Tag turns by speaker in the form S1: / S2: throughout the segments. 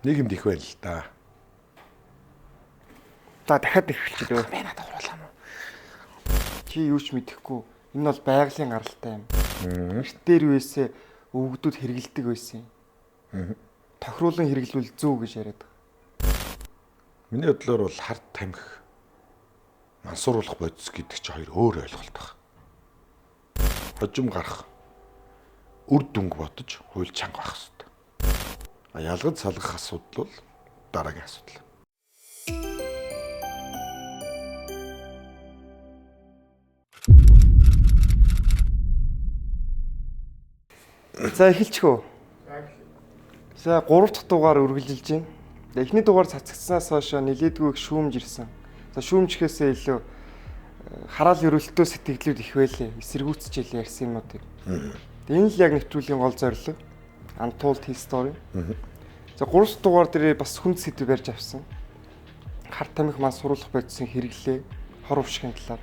S1: Нийгэмд их байл л да.
S2: За дахиад эхэлчихлээ.
S1: Би надад оруулаа мó.
S2: Чи юу ч мэдэхгүй. Энэ бол байгалийн гаралтай юм. Эрт дээр үесээ өвгдүүд хэрэгэлдэг байсан юм. Тохируулан хэрэглүүл зөв гэж яриад байгаа.
S1: Миний бодлоор бол харт тамхи мансууруулах бодис гэдэг чи хоёр өөр ойлголт байна. Хожим гарах үр дүнг бодож хууль чанга байх хэрэгтэй. Ялгаж салгах асуудал бол дараагийн асуудал.
S2: За эхэлчихөө. За 3 дахь дугаар үргэлжилж байна. Эхний дугаар цацагцсанаас хойш нилээдгүй их шүүмж ирсэн. За шүүмжхээсээ илүү хараал өрөлтөө сэтгэлүүд их байлээ. Эсэргүүцчээл ярьсан юмнуудыг. Энэ л яг нэвтрүүлгийн гол зорилго. Untold History. За 3 дахь дугаар дээр бас хүнд сэдв барьж авсан. Харт тамхи маань суруулах бодисын хэрэглээ, хор уршигын талаар.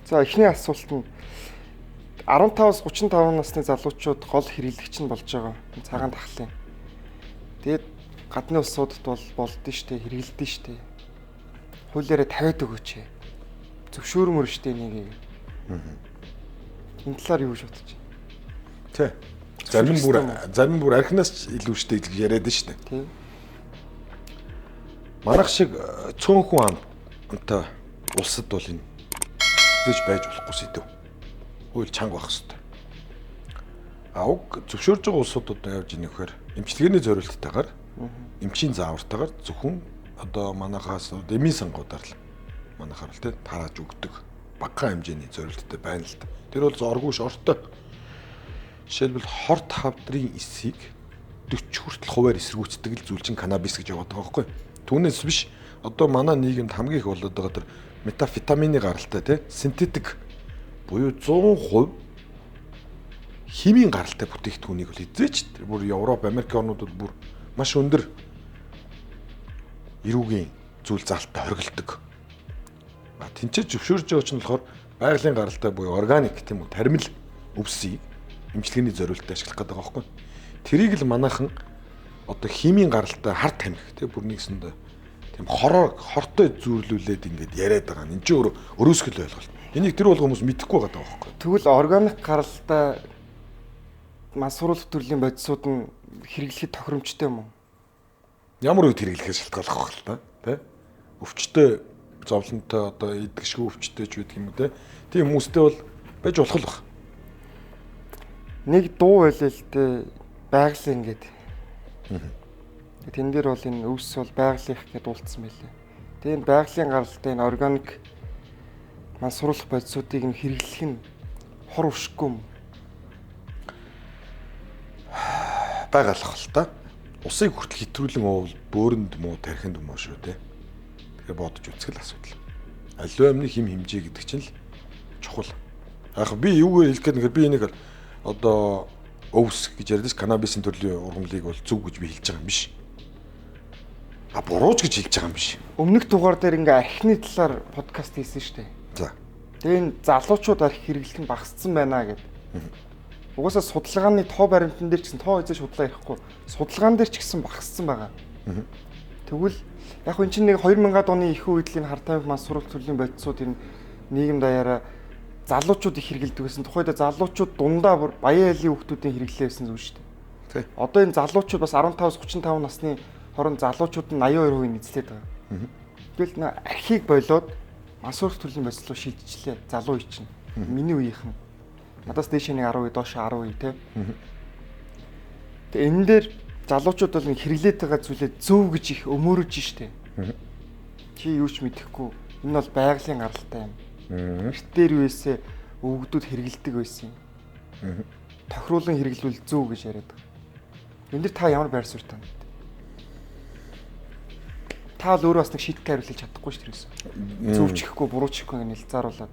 S2: За эхний асуулт нь 15-аас 35 насны залуучууд гол хэрэглэгч нь болж байгаа. Цагаан тахлын. Тэгээд гадны улсуудад бол болдсон штэ, хэрэглэдэж штэ. Хуулиараа тавиад өгөөч. Зөвшөөрмөр штэ энийг. Энэ талаар юу гэж бодож байна?
S1: Тэ. Зарим бүр архинаас илүү штэ гэж яриад нь штэ.
S2: Тийм.
S1: Манайх шиг цөөнхөн амтай улсад бол энэ зэж байж болохгүй сэдв. Хууль чанга байх хэрэгтэй. Уг зөвшөөрж байгаа улсуудад явж инэхээр эмчилгээний зорилттойгоор эмчийн заавартайгаар зөвхөн одоо манайхаас эмийн сангуудаар л манайхаар л тарааж өгдөг багахан хэмжээний зорилттой байна л да. Тэр бол зоргүй шортой. Жишээлбэл хорт хавдрын эсийг 40 хүртэл хуваар эсэргүүцдэг л зүйл чинь канабис гэж яваад байгаа байхгүй. Түүнээс биш одоо манай нийгэмд хамгийн их болоод байгаа тэр метафетамины гаралтай тий синтетик буюу 100% химийн гаралтай бүтээгдэхүүнийг бол эзээч тэр бүр Европ, Америк орнуудад бүр маш өндөр эрүүгийн зүйл заалттай хоригддог. Тэнцээ зөвшөөрж байгаа чинь болохоор байгалийн гаралтай буюу органик тийм үү таримл өвсийг эмчилгээний зорилттой ашиглах гэдэг байгаа байхгүй. Тэрийг л манайхан одоо химийн гаралтай харт тамхи тийм бүр нэгсэндээ тийм хортой зүйрлүүлээд ингээд яриад байгаа. Энд чинь өрөөсгөл ойлголт. Энийг тэр бол хүмүүс мэдэхгүй байгаа байхгүй.
S2: Тэгвэл органик гаралтай мансууруулах төрлийн бодисууд нь хэрэглэхэд тохиромжтой юм уу?
S1: Ямар үед хэрэглэхээс шалтгааллах байх л та тий. Өвчтөе зовлонтой одоо идэгшгүй өвчтөе ч байдаг юм уу тий. Тийм хүмүүстэй бол байж болох л баг.
S2: Нэг дуу байлээ л дээ байгалийн ингээд. Тэн дээр бол энэ өвс бол байгалийнх гэдээ уулцсан байлээ. Тэгээ энэ байгалийн гаралтай энэ органик мансууруулах бодисуудыг нь хэрэглэх нь хор уршихгүй юм.
S1: Байгалах л та. Усыг хүртэл хэтрүүлэн уувал бөөрөнд муу тархинд муу шүү те. Тэгэхээр бодож үзэх л асуудал. Аливаа амны хим хэмжээ гэдэг чинь л чухал. Яг би юугаар хэлэх гээд би энийг одоо өвс гэж ярьдээс канабисын төрлийн ургамлыг бол зөв гэж би хэлж байгаа юм биш. Бурууч гэж хэлж байгаа юм биш.
S2: Өмнөх дугаар дээр ингээ архины талаар подкаст хийсэн шүү дээ.
S1: За.
S2: Тэгээ энэ залуучууд арх хэрэглэх нь багассан байна гэд. Угаасаа судалгааны тоо баримтан дээр ч гэсэн тоо эзээ шудлаа ярихгүй. Судалгаан дээр ч гэсэн багассан байгаа. Тэгвэл яг энэ чинь нэг 2000-аад оны их үеийн хар тамхи мансууруулах төрлийн бодисууд энэ нийгэм даяараа залуучууд их хэрэглэдэг байсан. Тухайд залуучууд дундаа бүр баян айлын хүүхдүүдийн хэрэглээсэн зүйл шүү дээ. Одоо энэ залуучууд бас 15-аас 35 насны хорон залуучууд нь 82% эзлээд байгаа. Тэгэл архийг болоод мансууруулах төрлийн бодис руу шилжчихлээ. Залуу үе чинь. Миний үеийнхэн. Надаас дээш нэг 10%, доош 10% те. Тэгээ энэ дээр залуучууд бол хэрэглээд байгаа зүйлээ зөв гэж их өмөрөж штэ. Чи юу ч мэдэхгүй. Энэ бол байгалийн гаралтай юм. Эрт дээр үесээ өвгдүүд хэрэгэлдэг байсан юм. Тохируулан хэрэглүүл зөв гэж яриад байгаа. Энд дэр та ямар байр суурь тань? Та л өөрөө бас нэг шийдэл хариулж чадахгүй шүү дээ. Зөв ч ихгүй, буруу ч ихгүй гэж нэлзааруулад.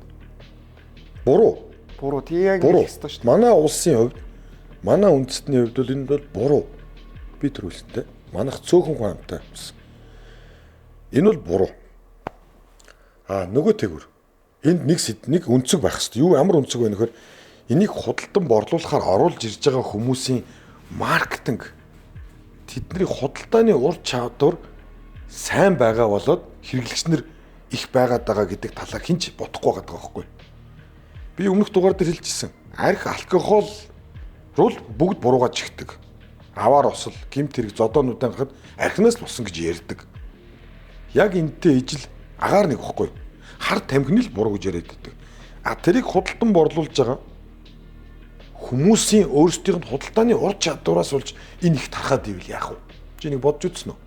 S1: Буруу.
S2: Буруу тий яг нэг хэвээр шүү дээ.
S1: Манай улсын хувьд, манай үндэстний хувьд бол энэ бол буруу. Би төрүүлсэнтэй. Манайх цөөхөн хаамтай юмсан. Энэ бол буруу. Нөгөө тэгвэр. Энд нэг өнцөг байх хэрэгтэй. Юу ямар өнцөг вэ нөхөр? Энийг худалдан борлуулахаар оруулж ирж байгаа хүмүүсийн маркетинг тэдний худалдааны ур чадвар сайн байгаа болоод хэрэглэгчнэр их байгаад байгаа гэдэг талаар хинч бодохгүй байгаа байхгүй. Би өмнөх дугаар дээр хэлчихсэн. Арх алкогол руу бүгд буруугаж ихдэг. Аваар осол, гэмт хэрэг зодоонуудаа хахад архинаас л болсон гэж ярьдаг. Яг энэтэй ижил агаар нэг ихгүй. Хар тамхины л буруу гэж яриад байдаг. А тэрийг худалдан борлуулж байгаа хүмүүсийн өөрсдийнх нь худалдааны ур чадвараас болж энэ их тархаад ивэл яах вэ? Чи нэг бодж үзсэн үү?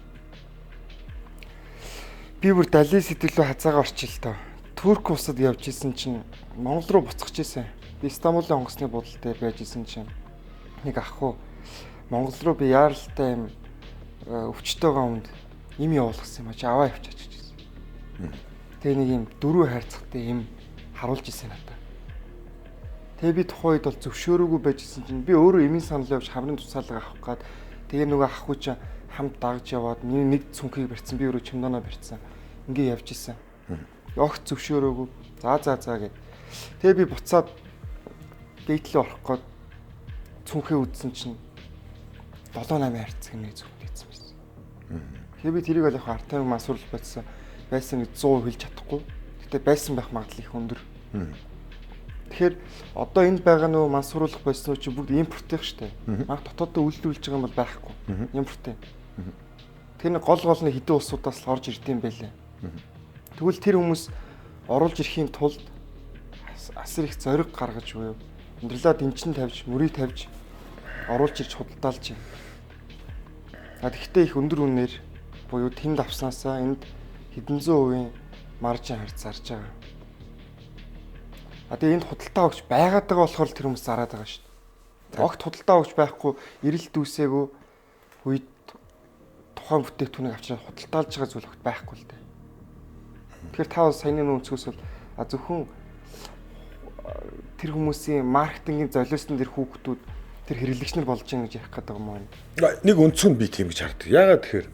S2: Би бүр далийн сэдвлөө хазаагаа орчих л тоо. Турк улсад явж исэн чинь Монгол руу буцаж исэн. Би Стамбулын онгоцны буудлын дээр байж исэн чинь нэг ах уу Монгол руу би яаралтай юм өвчтөйгөө хүнд им явуулсан юм а чи аваа явчих гэж хэлсэн. Тэгээ нэг юм дөрөв хайрцагтай им харуулж исэн надад. Тэгээ би тухайн үед бол зөвшөөрөөгүй байжсэн чинь би өөрөө эмийн санал явж хамрын туцаалга авах гээд тэгээ нөгөө ахгүй чинь хамт дагж яваад нэг цүнхийг барьсан би өөрөө чемданаа барьсан. Ингээ явж исэн. Огт зөвшөөрөөгүй. За гэд. Тэгээ би буцаад гейтлээ орох гээд цүнхээ үдсэн чинь 7-8 хайрцаг нэг зүгтээсэн байсан. Тэгээ би тэрийг бол яг артайм масуурлах байсан гэж 100% хэлж чадахгүй. Гэтэ байсан байх магадлал их өндөр. Тэгэхээр одоо энд байгаа нөгөө мансууруулах байсан уу чи бүгд импортных штэ. Мах дотооддоо үйлдвэрлэж байгаа юм бол байхгүй. Импортын. Тэр нэг гол нь хэдэн улсуудаас л орж ирд юм байлээ. Тэгвэл тэр хүмүүс оруулж ирэхийн тулд асар их зориг гаргаж буюу өндөрлөө дэмчин тавьж, мөрийг тавьж оруулж ирж худалдаалж байна. Тэгэхдээ их өндөр үнээр буюу тэнд авснаасаа энд хэдэн зуун хувийн маржин харж зарж байгаа. Тэгээ энд худалдаа өгч байгаад байгаа болохоор тэр хүмүүс зараад байгаа шүү дээ. Огт худалдаа өгч байхгүй эрэлт дүүсээгөө үед тухайн бүтээгдэхүүнийг авчираад худалдаалж байгаа зүйл огт байхгүй л дээ. Тэгэхээр та саяны өнцгөөс бол зөвхөн тэр хүмүүсийн маркетингийн золиосон дэр хүүхдүүд тэр хэрэглэгч нар болж байгаа гэж ярих гэдэг юм байна.
S1: Нэг өнцгөнд би тийм гэж хардаг. Яагаад тэгэхээр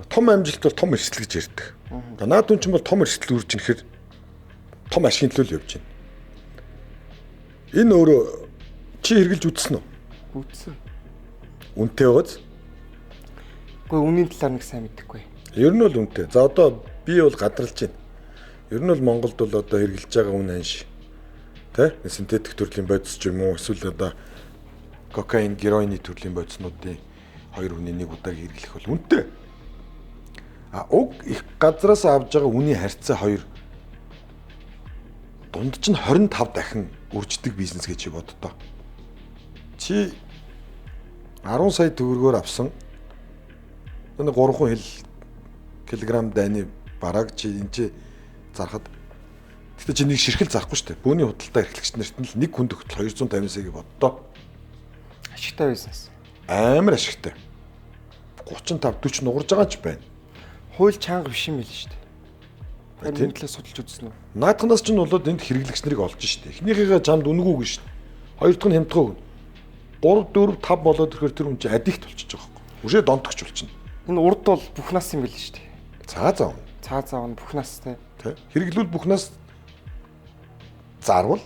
S1: том амжилт бол том эрсдэл гэж ярьдаг. Наад түн ч бол том эрсдэл үрж ирэхээр том ашигын төлөө явж байна. Энэ өөрөө чи хэрглэж үзсэн үү?
S2: Үзсэн.
S1: Үнэтэй байгааз?
S2: Гэхдээ үнийн талаар нэг сайн мэдэхгүй.
S1: Ер нь бол үнэтэй. За одоо би бол гадралж байна. Ер нь бол Монголд бол одоо хэрглэж байгаа үн анш. Тэ? Синтетик төрлийн бодис ч юм уу эсвэл одоо кокаин, героины төрлийн бодиснуудын хоёр хүний нэг удаа хэрглэх бол үнэтэй. Уг их газраас авж байгаа үнийн харьцаа хоёр дунд чинь 25 дахин үрждэг бизнес гэж боддоо. Чи 10 сая төгрөгөөр авсан. Энэ 3 килограмм дайны бараг чи энэ чи зархад. Гэтэ чи нэг ширхэл зарахгүй шүү дээ. Бөөний худалдаа эрхлэгч нарт нь л нэг хүнд өгтөл 250 сая гэж боддоо.
S2: Ашигтай бизнес.
S1: Амар ашигтай. 35 40 нугарж байгаа ч байна.
S2: Хууль чанга биш юм байл шүү дээ. Тэр энэ талаас судалж үзсэн үү?
S1: Наадханаас ч нь болоод энд хэрэглэгч нарыг олж штэ. Эхнийхээ чамд үнгүүг штэ. Хоёр дахь нь хямдхан өгнө. 3 4 5 болоод ирэхээр тэр хүн чинь аддикт болчихж байгаа байхгүй. Үшээ донтогч болчихно.
S2: Энэ урд бол бүхнаас юм байл шүү дээ.
S1: Цаа
S2: Цаа нь бүхнаас те.
S1: Хэрэглүүл бүхнээс зарвал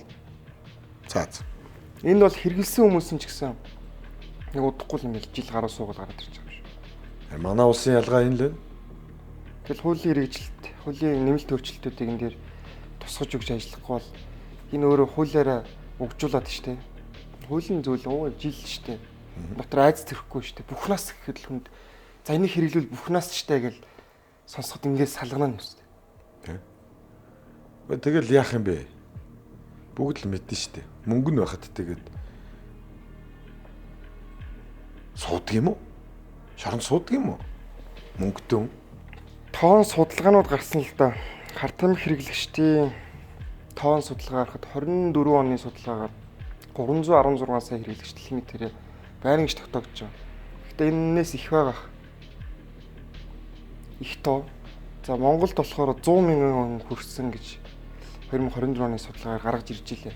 S1: цааз.
S2: Энэ бол хэрэгэлсэн хүмүүс нь ч гэсэн нэг удахгүй юм байл жил гаруй суугаад гараад ирж байгаа юм шиг.
S1: Манай улсын ялгаа энэ л байна.
S2: Тэгэл хуулийн хэрэгжилт, хуулийн нэмэлт өөрчлөлтүүдийг энэ дээр тусгаж өгч ажиллахгүй бол энэ өөрөө хуулиараа өгжүүлээд штэ. Хуулийн зүйл жил штэ. Дотор айц төрөхгүй штэ. Бүхнаас гэхэд л хүнд за энийг хэрэглүүл бүхнаас штэ гэл сонсоход ингээд салгана юм штэ.
S1: Тэгэл яах юм бэ? Бүгд л мэднэ штэ. Мөнгө нь байхад тэгээд суудаг юм уу? Шорон суудаг юм уу? Мөнгөтэй юм.
S2: Тоон судалгаанууд гарсан л да. Хар тамхи хэрэглэгчдийн тоон судалгаа харахад 24 оны судалгаагаар 316 сая хэрэглэгч дэлхийн нийтээр байна гэж тогтоогдож байгаа. Гэхдээ энэс их байгаа. Их тоо. За Монголд болохоор 100 мянган хүн хүрсэн гэж 2024 оны судалгаагаар гаргаж ирж илээ.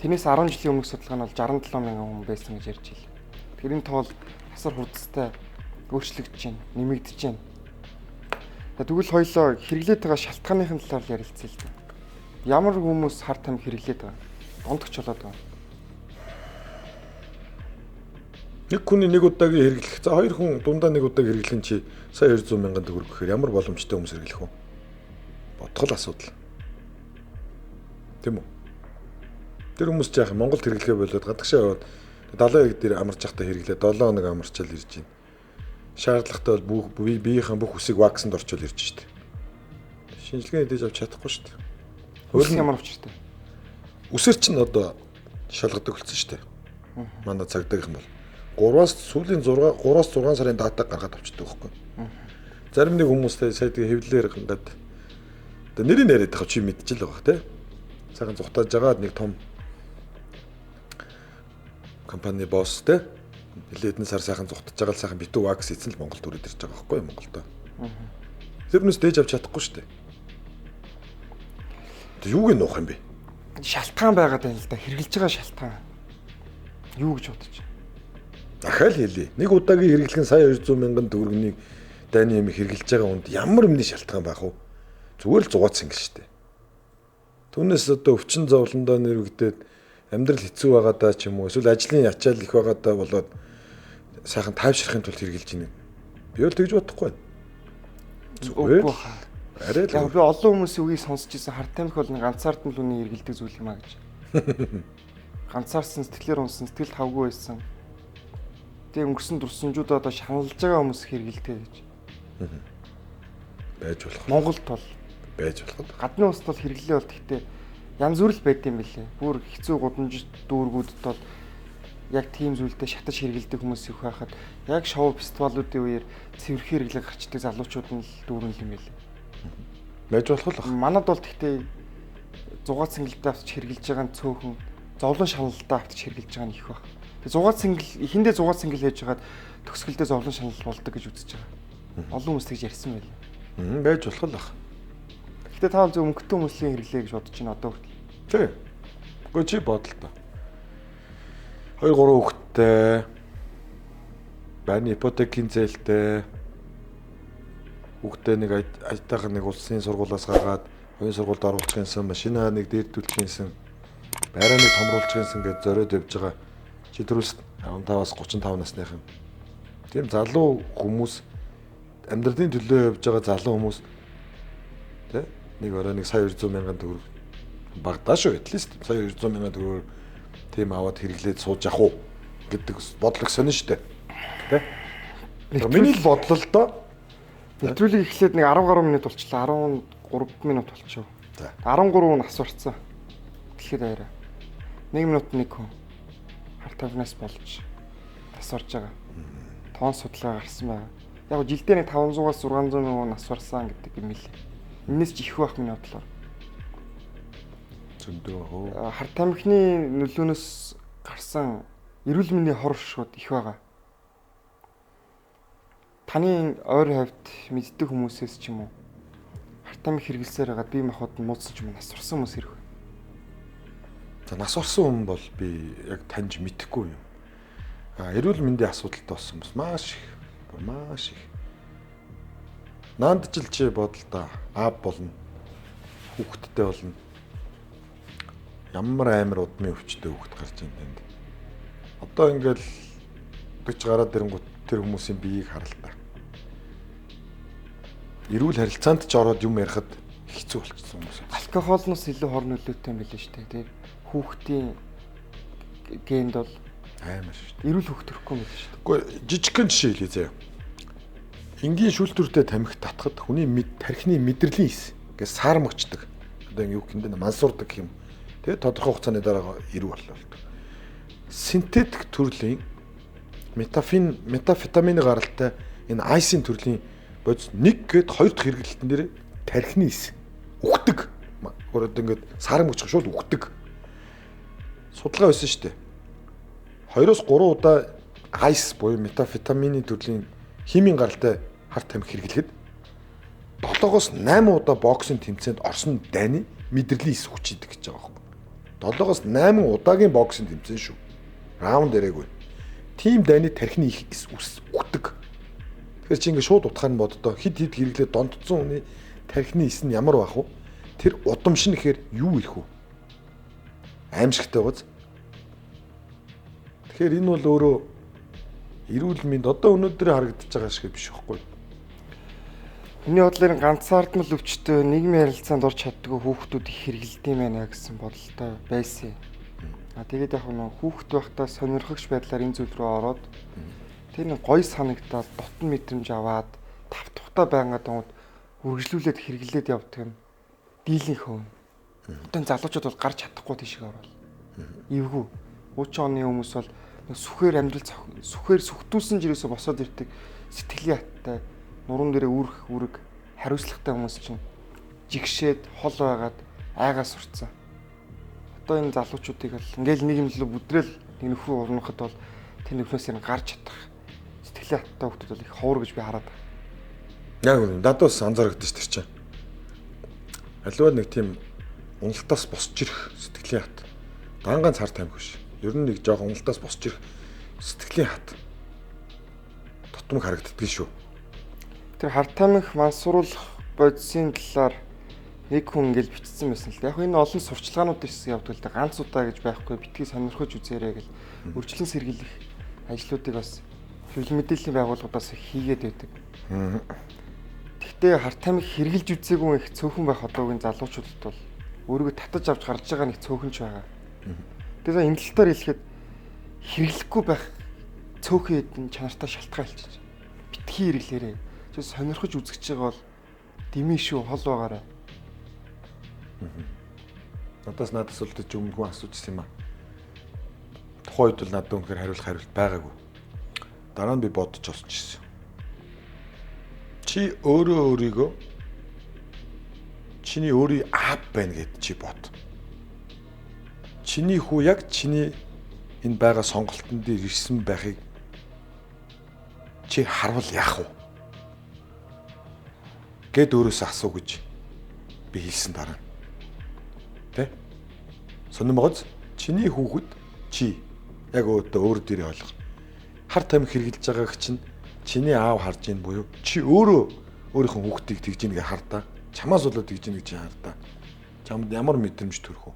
S2: Тэрнээс 10 жилийн өмнөх судалгаа нь бол 67 мянган хүн байсан гэж ярьж илээ. Тэрийн тоол асар хурдтай өөрчлөгдөж байна, нэмэгдэж байна. Тэгвэл хоёлоо хэрэглээд байгаа шалтгааныхын талаар ярилцъя л да. Ямар хүмүүс хар тамхи хэрэглээд байгаа? Дондогч болоод байгаа.
S1: Нэг хүний нэг удаагийн хэрэглэх. За хоёр хүн дундаа нэг удааг хэрэглэн чи сая 200 мянган төгрөг гэхээр ямар боломжтой хүмүүс хэрэглэх вэ? Бодгол асуудал. Тийм үү? Тэр хүмүүс жаахан Монголд хэрэглэхээ болоод гадагшаа яваад 70 дээр амарч явахдаа хэрэглээ 7 хоног амарчаал ирж байна. Шаардлагатай бол биеийнхэн бүх үсийг ваксанд орчуул ирж штэ. Шинжилгээ хийж авч чадахгүй штэ.
S2: Хөөс ямар учиртай.
S1: Үсэр чинь одоо шалгадаг болсон штэ. Манай цагдаагийнхан бол 3-аас сүүлийн 3-аас 6 сарын датаг гаргаад авчдаг байхгүй. Зарим нэг хүмүүстэй сая тэгээ хэвлэлээр ингээд одоо нэрийг яриад байгаа чи мэдчихэл байгаа тий. Сайхан зүхтааж байгаа нэг том компани босс тий. Нилээдэн сар сайхан зүхтаж байгаа л сайхан битүү вакс эзэн л Монголд өрөөд ирж байгаа байхгүй Монголдо. Тэрнээс дээж авч чадахгүй шүү дээ. Тэг юуг нь нуух юм бэ?
S2: Шалтгаан байгаад байна л да. Хэрглэж байгаа шалтгаан. Юу гэж бодож байна?
S1: Дахиад хэлье. Нэг удаагийн хэрэглэх нь сая 200 мянган төгрөгийг дайны юм хэрэглэж байгаа хүнд ямар юмны шалтгаан байх вэ? Зүгээр л зугац ингэ шүү дээ. Түүнээс одоо өвчин зовлондоо нэрвэгдээд амьдрал хэцүү байгаадаа ч юм уу эсвэл ажлын ячаал их байгаадаа болоод сайхан тайвшрахын тулд хэрэглэж байна. Би бол тэгж бодохгүй байна.
S2: Үгүй хаа.
S1: Арай л
S2: Яг би олон хүмүүсийн үгийг сонсч ирсэн харт тамхи бол ганцаард нь л үний эргэлдэг зүйл юм а гэж. Ганцаарсан сэтгэлээр унсан сэтгэл тавгүй байсан. Тэг өнгөрсөн дурсамжууд одоо шаналж байгаа хүмүүс хэрэгэлтэй гэж.
S1: Байж болох.
S2: Монголд бол
S1: Байж болох.
S2: гадны улсд бол хэрэглээ бол гэхдээ янз бүр л байд юм билээ. Бүр хэцүү гудамж дүүргүүдэд бол яг тийм зүйлдээ шатаж хэрэгэлдэг хүмүүс их байхад яг шоу фестивалуудын үеэр цэвэрхэн хэрэглээ гарчдаг залуучууд нь л дүүрэн юм билээ.
S1: Байж болох л.
S2: Манад бол гэхдээ зугаат цэнгэлдээ авч хэрэглэж байгаа нь цөөхөн зовлон шаналлалтаа авч хэрэглэж байгаа нь их баг. Тэгээ зугаат цэнгэл эхэндээ зугаат цэнгэл хийж хагаад төгсгөлдөө зовлон шаналл болдог гэж үзэж байгаа. Олон хүмүүс тэгж ярьсан байл.
S1: Байж болох л.
S2: Гэхдээ та зөв өнгөтэй хүмүүсийн хэрэглээ гэж бодож байна одоо хүртэл.
S1: Тий. Гэхдээ чи бодолтой. 2 3 хүүхэдтэй байрны ипотекийн зээлтэй хүүхдээ нэг ажтайхан нэг улсын сургуулиас гаргаад оюун сургуульд оруулах юмсан машинаа нэг дээрдүүлэх юмсан байраа нэг томруулах юмсан гэж зориод явж байгаа чи түрүүс 15-аас 35 насныхан тийм залуу хүмүүс амьдралын төлөө явж байгаа залуу хүмүүс тий нэг орой нэг сая 200 мянган төгрөг багтаа шүү at least сая 200 мянган төгрөг тийм аваад хэрэглээд сууж явах уу гэдэг бодлого сонин штэ тий миний л бодлол доо
S2: нэвтрүүлэг эхлээд нэг 10 гаруй минут болчлаа 13 минут болчихов.
S1: За
S2: 13 нас урцсан. Тэгэхэд арай 1 минут нэг хүн хар тавнаас болж тасарж байгаа. Тоон судалгаа гарсан байна. Яг жилдээ нэг 500-аас 600 мянган нас урсан гэдэг юм лээ. Энэс ч их байх миний бодлоор.
S1: зөндөө хөө
S2: Хар тамхины нөлөөнөөс гарсан эрүүл мэндийн хор шууд их байгаа. Таны ойр хавьд мэддэг хүмүүсээс ч юм уу хар тамхи хэрэглэсээр байгаа бие махбод нь муудсан ч юм нас урсан хүмүүс ирэх.
S1: за нас орсон хүн бол би яг таньж мэдэхгүй юм. Эрүүл мэндийн асуудалтай болсон хүмүүс маш их. Наандчил чи бодолтой аав болно. Хүүхэдтэй болно. Ямар амар удмын өвчтөй хүүхэд гарч ийн тэнд. Одоо ингээл 40 гараад ирэнгүүт тэр хүмүүсийн биеийг харалтаа. Эрүүл харилцаанд ч ороод юм ярихад хэцүү болчихсон хүмүүс.
S2: Алкоголноос илүү хор нөлөөтэй юм билээ шүү дээ. Тэр хүүхдийн генд бол
S1: Амар шүү дээ.
S2: эрүүл хүүхд төрөхгүй юм билээ шүү дээ.
S1: Гэхдээ жижигхэн жишээ хэлье заяа. Энгийн шүүлтүртэй тамхи татхад хүний тархины мэдрэлийн хэс гэж саармагчдаг. Одоо ингэ юу гэмдэ мансуурдаг юм. Тэгээ тодорхой хугацааны дараа эрүү боллоо. Синтетик төрлийн метафетамины гаралтай энэ айсийн төрлийн бодис 1 гээд 2 дахь хэрэглэлтэн дээр тархины хэс үхдэг. Өөрөөр ингээд саармагч шууд үхдэг. Судалгаа байсан шүү дээ. 2-3 удаа айс буюу метафетамины төрлийн химийн гаралтай хар тамхи хэрэглэхэд 7-8 удаа боксинг тэмцээнд орсон дайны мэдрэлийн хэс хүчийдэг гэж байгаа байхгүй. 7-8 удаагийн боксинг тэмцээн шүү. Раунд дээрээгүй. Тим дайны тархины их үхдэг. Тэгэхээр чи ингээд шууд утгаар нь боддоо хид хэрэглээд донтцсон хүний тархины хэс нь ямар байх вэ? Тэр удамш нь ихээр юу ирэх вэ? Аимшигтай гоц. Тэгэхээр энэ бол өөрөө эрүүл мэнд одоо өнөөдөр харагдаж байгаа шиг биш байхгүй.
S2: Миний бодлоор ганцаардмал өвчтөй нийгмийн харилцаанд орж чаддгүй хүүхдүүд их хэрэгэлдэм байна гэсэн бодолтой байсан. Тэгээд яг нэг хүүхд байхдаа сонирхогч байдлаар энэ зүйл рүү ороод тэр нэг гоё санагдаад дотн мэдрэмж аваад тав тухтаа байнгаад донд үргэлжлүүлээд хэрэглээд явдаг юм. Дийлэнх хөв. Одоо залуучууд бол гарч чадахгүй тийшээ орвол. Эвгүй. 30 оны хүмүүс бол сүхээр амьдрал сүхээр сүхтүүлсэн жирээсээ босоод ирдэг сэтгэлийн хаттай нуруунд дээрээ үрг хариуцлагатай хүмүүс чинь жигшээд хол байгаад айгаа сурцсан. Одоо энэ залуучуудыг бол ингээл нэг юм л бүдрэл нэг нөхрөө урнахад бол тэр нөхнөөс нь гарч чадах сэтгэлийн хаттай хүмүүс бол их ховор гэж би хараад байна.
S1: Яг үнэ надаас анзаарэгдэж тэр чинь. Аливаа нэг тийм уналтаас босч ирэх сэтгэлийн хат. Ганц цар тамхи биш. Ер нь нэг жоохон уналтаас босч ирэх сэтгэлийн хат. Тутмаг харагддаг шүү.
S2: Тэр хар тамхи мансууруулах бодисын талаар нэг хүн ингээл бичсэн байсан л да. Яг энэ олон сурчлагаанууд ирсэн явдаг л да. Ганц удаа гэж байхгүй битгий сонирхож үзээрэй гэл үржилэн сэргийлэх ажлуудыг бас хэвлэл мэдээллийн байгууллагуудаас хийгээд байдаг. Гэхдээ хар тамхи хэрглэж үзээгүй их цөөхөн байх одоогийн залуучуудад бол өөрийгөө татаж авч гарч байгаа нэг цөөхөнч байгаа. Тэгэхээр энэ талтаар хэлэхэд хэрэглэхгүй байх цөөхөн хэдэн чанартай шалтгаан хэлчихэж. Битгий хэрэглээрэй. Чи сонирхож үзэж байгаа бол дэмий шүү хол байгаарай.
S1: Надаас үлдэж өмнө хүн асуужсэн юм аа. Тухайн үед л надад үнэхээр хариулт байгаагүй. Дараа нь би бодож осчихсан. Чи өөрийгөө чиний өөрийн аав байна гэд чи бод. Чиний хүү яг чиний энэ байгаа сонголтын дээр ирсэн байхыг чи харвал яах вэ? Гэд өөрөөсөө асуу гэж би хэлсэн дараа. Тэ? Сонирмогоц чиний хүүхэд чи яг өөр дээрээ ойлго. Хар тамхи хэрглэж байгааг чинь чиний аав харж ийн буюу чи өөрөө өөрийнхөө хүүхдийг тэгж ийн гэж хардаа. Чамаас болоод тэгж ийн гэж хардаа. Чамд ямар мэдрэмж төрөх вэ?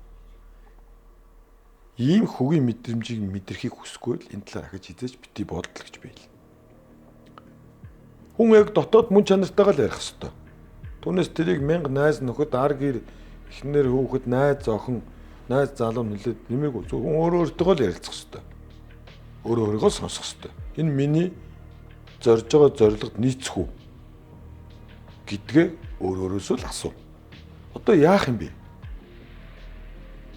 S1: Ийм хөгийн мэдрэмжийг мэдрэхийг хүсэхгүй л энэ талаар ахиж хизээж бити бодол гэж байл. Хүн яг дотоод мөн чанартайгаа л ярих хэвээр. Түүнээс тэрийг мянга найз нөхөд ар гэр эхнэр хүүхэд найз охин найз залуу нэлээд нэмээгүй зөвхөн өөртөө л ярилцах хэвээр. Өөрийгөө сонсох хэвээр. Энэ миний зорж байгаа зорилгод нийцэх үү гэдгээ өөрөөсөө л асуу. Одоо яах юм бэ?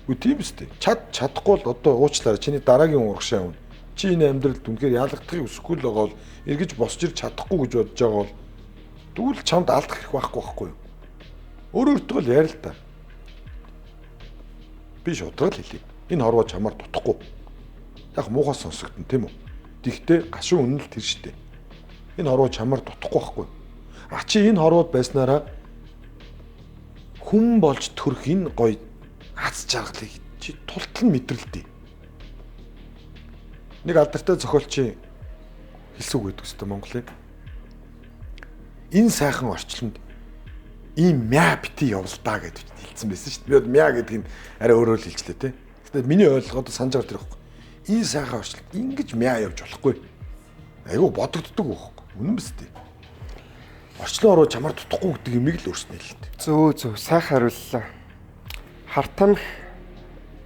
S1: Үгүй тийм үстэй. Чадахгүй л одоо уучлаарай чиний дараагийн урагшаа явна. Чи энэ амьдралд үнэхээр яалгахыг хүсэхгүй л байгаа бол эргэж босч ирж чадахгүй гэж бодож байгаа бол тэгвэл чамд алдах хэрэг байхгүй юу? Өөртөө л ярил л та. Би шудраг л хэлье. Энэ хорвоо чамаар дутахгүй. Яг муухай сонсогдсон тийм үү? Тэгтээ гашуун үнэн л тэр штэ. Энэ хорвоо чамаар дутахгүй байхгүй. А чи энэ хорвоод байснараа хүн болж төрөх энэ гоё аз жаргалыг чи тултал мэдрэлтэй. Нэг алдартай зохиолчийн хэлсэг өгдөг өстой Монголын. Энэ сайхан орчлонд ийм мя бити явлаа гэж хэлсэн байсан шүү дээ. Би мя гэдэг нь арай өөрөөр л хэлжлээ те. Гэхдээ миний ойлгоод санаж байгаа тэр ихгүй. Энэ сайхан орчлонд ингэж мя явж болохгүй. Айгу бодогддог байхгүй. Үнэн биз дээ. Орчлон ороо чамаар дутахгүй гэдэг юмыг л өөрснөө хэлдэг.
S2: Зөв сайхан хариуллаа. Хар тамхи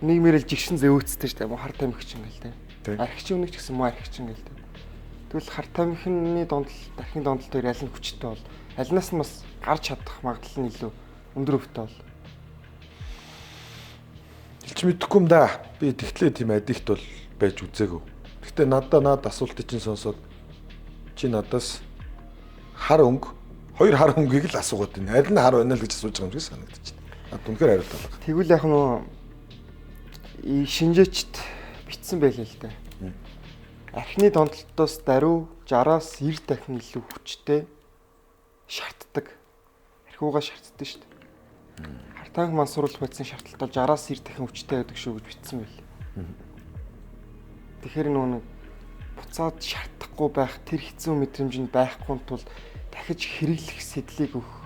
S2: нийгмээр л жигшин зөөцтэй шүү дээ. Хар тамхи ч юм гээл те. Архичийн үнэг ч гэсэн муу архичин гээл те. Тэгвэл хар тамхины дархийн донтол дээр аль нь хүчтэй бол альнаас нь бас гарч чадах магадлал нь илүү өндөр өвтэй бол.
S1: Хэлж мэдэхгүй юм да. Би тэгтлээ тийм адикт бол байж үзээгүй. Гэхдээ надад асуултыг чинь сонсоод чи надаас хар өнгө хоёр хар өнгөийг л асуугаад байна. Аль нь хар байна л гэж асууж байгаа юм шиг санагдчих. Над үнэхээр хариулт алга.
S2: Тэгвэл яг нөө шинжээчд бичсэн байлээ л дээ. Архины донтолтоос даруй 60-аас 90 дахин илүү хүчтэй шаарддаг. Архиугаа шаарддаг шүү дээ. Хар тамхи мансууруулах байсан шаардлагатай 60-аас 90 дахин хүчтэй байдаг шүү гэж бичсэн байлээ. Тэгэхээр нэг буцаад шаардахгүй байх тэр хэцүү мэдрэмж нь байхгүй тул дахиж хэрэглэх сэтлийг өгөх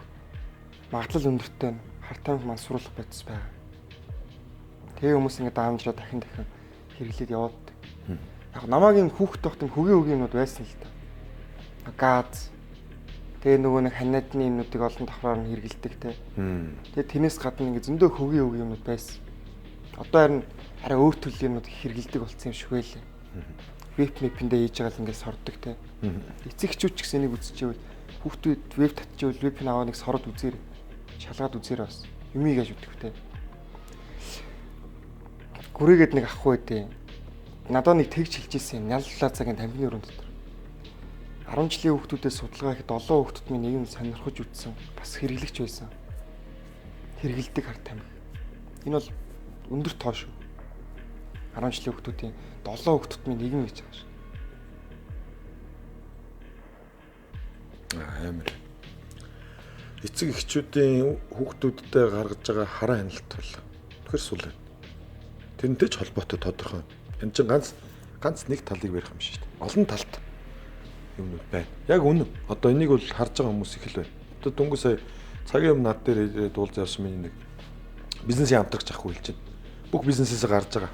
S2: магадлал өндөртэй нь хар тамхи мансууруулах бодис байгаа. Тэгээ хүмүүс ингэ даамжраа дахин хэрэглээд яваад. Яг намайг юм хүүхэд тохт юм хөгийн юмнууд байсан л да. Газ. Тэгээ нөгөө нэг ханиадны юмнуудыг олон давхраар нь хэргэлдэг те. Тэгээ тэрнээс гадна ингээ зөндөө хөгийн юмнууд байсан. Одоо харин арай өөр төрлийн юмнууд хэргэлдэг болсон юм шиг байлаа. Веб мэпэндээ хийж байгаа л ингээ сордог те. Эцэг эхчүүд ч гэсэн энийг үзчихвэл хүүхдүүд веб татчихвал веб-ийн аваа нэг сород үзээр шалгаад үзээрэй бас. Юмыг яаж үтгэв те. Гүрээгээд нэг ахгүй дээ. Надад нэг тэгж хэлжсэн юм. Няллаа цагийн тамхины өрөөнд дотор. 10 жилийн хүүхдүүдээс судалгаа хийхэд 7 хүүхдүүд минь нэг юм сонирхож үзсэн. Бас хэрэглэгч байсан. Хэрэгэлдэг хар тамхи. Энэ бол өндөр тоо шүү. 10 жилийн хүүхдүүдийн 7 хүүхдүүд минь нэг юм хийж байгаа шүү.
S1: Амар. Эцэг эхчүүдийн хүүхдүүдтэй гаргаж байгаа хараа хяналт бол тэгэхээр сул байна. Тэрнтэй ч холбоотой тодорхой. Энэ чинь ганц нэг талыг барих юм шиг шүү дээ. Олон талт юмнууд байна. Яг үнэн. Одоо энийг бол харж байгаа хүмүүс их л байна. Одоо дөнгөж сая цагийн юм над дээр ирээд уулз явсан миний нэг бизнесийн хамтрагч ах хэлж байна. Бүх бизнесээс гарч байгаа.